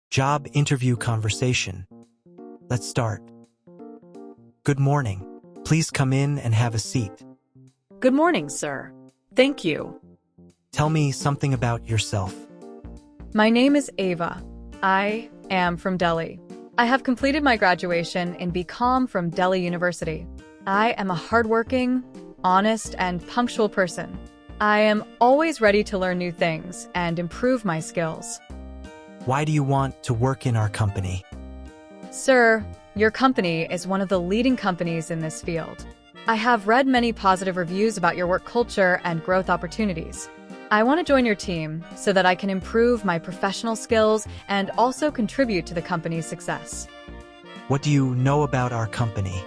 Job interview conversation. Let's start. Good morning. Please come in and have a seat. Good morning, sir. Thank you. Tell me something about yourself. My name is Ava. I am from Delhi. I have completed my graduation in BCom from Delhi University. I am a hardworking, honest, and punctual person. I am always ready to learn new things and improve my skills. Why do you want to work in our company? Sir, your company is one of the leading companies in this field. I have read many positive reviews about your work culture and growth opportunities. I want to join your team so that I can improve my professional skills and also contribute to the company's success. What do you know about our company?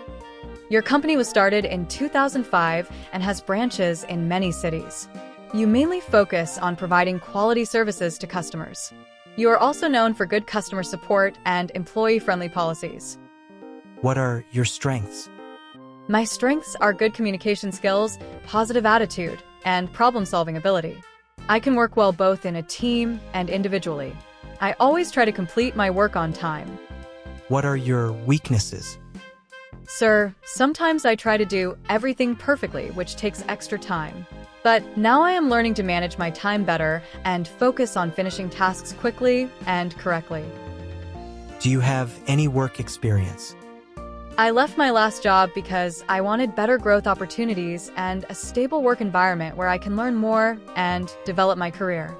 Your company was started in 2005 and has branches in many cities. You mainly focus on providing quality services to customers. You are also known for good customer support and employee-friendly policies. What are your strengths? My strengths are good communication skills, positive attitude, and problem-solving ability. I can work well both in a team and individually. I always try to complete my work on time. What are your weaknesses? Sir, sometimes I try to do everything perfectly, which takes extra time. But now I am learning to manage my time better and focus on finishing tasks quickly and correctly. Do you have any work experience? I left my last job because I wanted better growth opportunities and a stable work environment where I can learn more and develop my career.